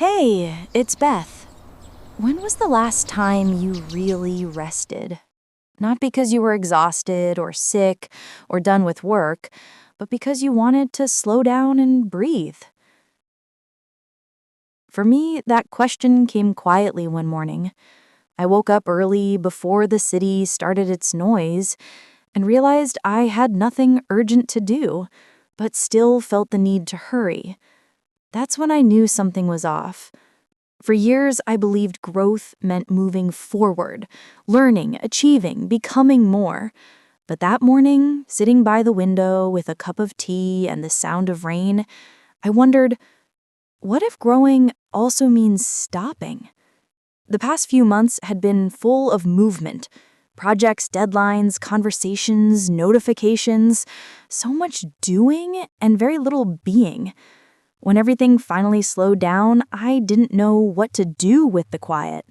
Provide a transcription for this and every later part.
Hey, it's Beth. When was the last time you really rested? Not because you were exhausted or sick or done with work, but because you wanted to slow down and breathe. For me, that question came quietly one morning. I woke up early before the city started its noise and realized I had nothing urgent to do, but still felt the need to hurry. That's when I knew something was off. For years, I believed growth meant moving forward, learning, achieving, becoming more. But that morning, sitting by the window with a cup of tea and the sound of rain, I wondered, what if growing also means stopping? The past few months had been full of movement. Projects, deadlines, conversations, notifications, so much doing and very little being. When everything finally slowed down, I didn't know what to do with the quiet.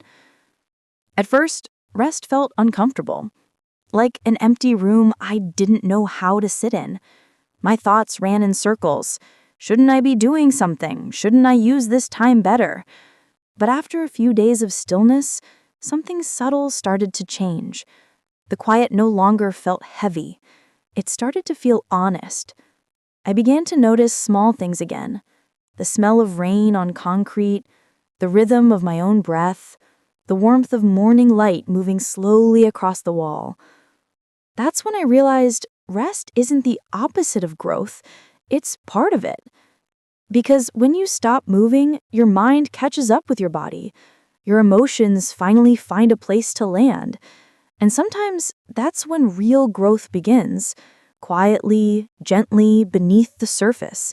At first, rest felt uncomfortable, like an empty room I didn't know how to sit in. My thoughts ran in circles. Shouldn't I be doing something? Shouldn't I use this time better? But after a few days of stillness, something subtle started to change. The quiet no longer felt heavy. It started to feel honest. I began to notice small things again. The smell of rain on concrete, the rhythm of my own breath, the warmth of morning light moving slowly across the wall. That's when I realized rest isn't the opposite of growth, it's part of it. Because when you stop moving, your mind catches up with your body. Your emotions finally find a place to land. And sometimes that's when real growth begins, quietly, gently, beneath the surface.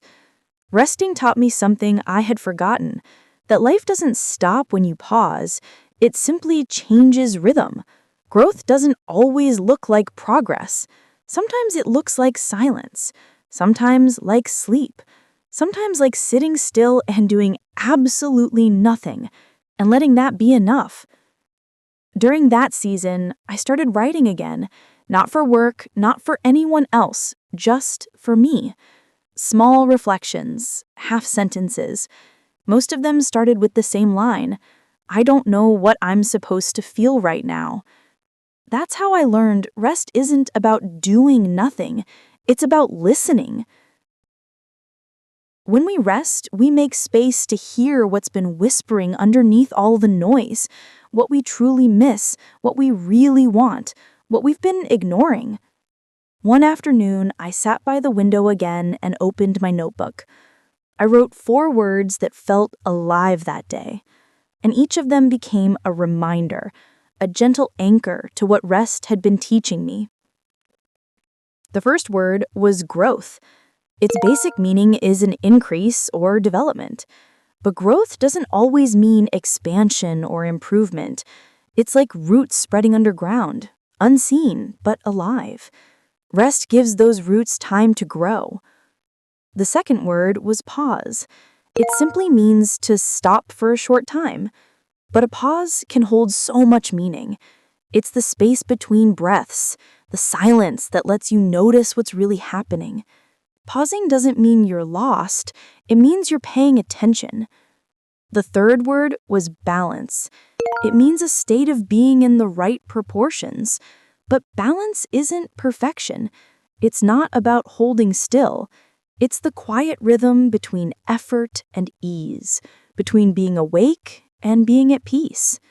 Resting taught me something I had forgotten, that life doesn't stop when you pause, it simply changes rhythm. Growth doesn't always look like progress. Sometimes it looks like silence, sometimes like sleep, sometimes like sitting still and doing absolutely nothing, and letting that be enough. During that season, I started writing again, not for work, not for anyone else, just for me. Small reflections, half sentences. Most of them started with the same line, I don't know what I'm supposed to feel right now. That's how I learned rest isn't about doing nothing, it's about listening. When we rest, we make space to hear what's been whispering underneath all the noise, what we truly miss, what we really want, what we've been ignoring. One afternoon, I sat by the window again and opened my notebook. I wrote 4 words that felt alive that day, and each of them became a reminder, a gentle anchor to what rest had been teaching me. The first word was growth. Its basic meaning is an increase or development. But growth doesn't always mean expansion or improvement. It's like roots spreading underground, unseen but alive. Rest gives those roots time to grow. The second word was pause. It simply means to stop for a short time. But a pause can hold so much meaning. It's the space between breaths, the silence that lets you notice what's really happening. Pausing doesn't mean you're lost, it means you're paying attention. The third word was balance. It means a state of being in the right proportions. But balance isn't perfection. It's not about holding still. It's the quiet rhythm between effort and ease, between being awake and being at peace.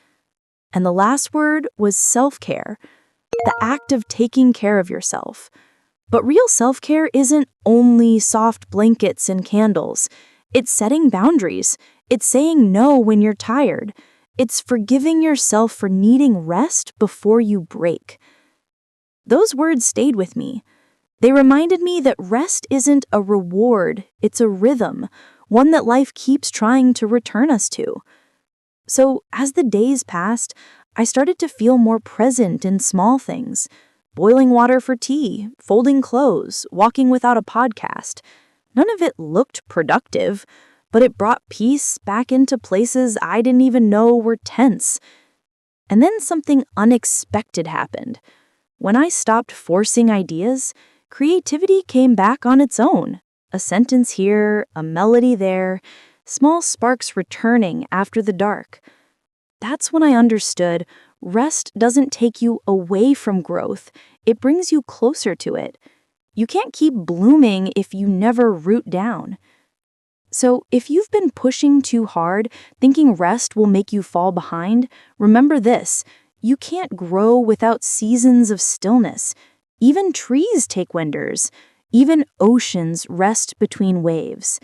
And the last word was self-care, the act of taking care of yourself. But real self-care isn't only soft blankets and candles. It's setting boundaries. It's saying no when you're tired. It's forgiving yourself for needing rest before you break. Those words stayed with me. They reminded me that rest isn't a reward, it's a rhythm, one that life keeps trying to return us to. So, as the days passed, I started to feel more present in small things. Boiling water for tea, folding clothes, walking without a podcast. None of it looked productive, but it brought peace back into places I didn't even know were tense. And then something unexpected happened. When I stopped forcing ideas, creativity came back on its own. A sentence here, a melody there, small sparks returning after the dark. That's when I understood rest doesn't take you away from growth, it brings you closer to it. You can't keep blooming if you never root down. So, if you've been pushing too hard, thinking rest will make you fall behind, remember this: you can't grow without seasons of stillness. Even trees take winters. Even oceans rest between waves.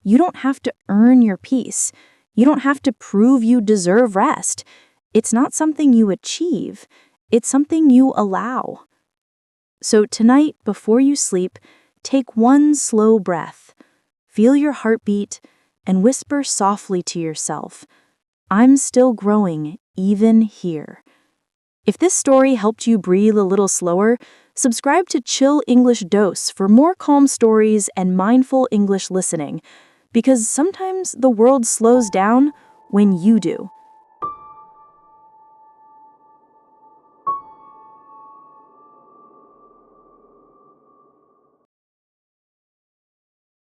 You don't have to earn your peace. You don't have to prove you deserve rest. It's not something you achieve, it's something you allow. So tonight, before you sleep, take one slow breath. Feel your heartbeat and whisper softly to yourself, I'm still growing, even here. If this story helped you breathe a little slower, subscribe to Chill English Dose for more calm stories and mindful English listening, because sometimes the world slows down when you do.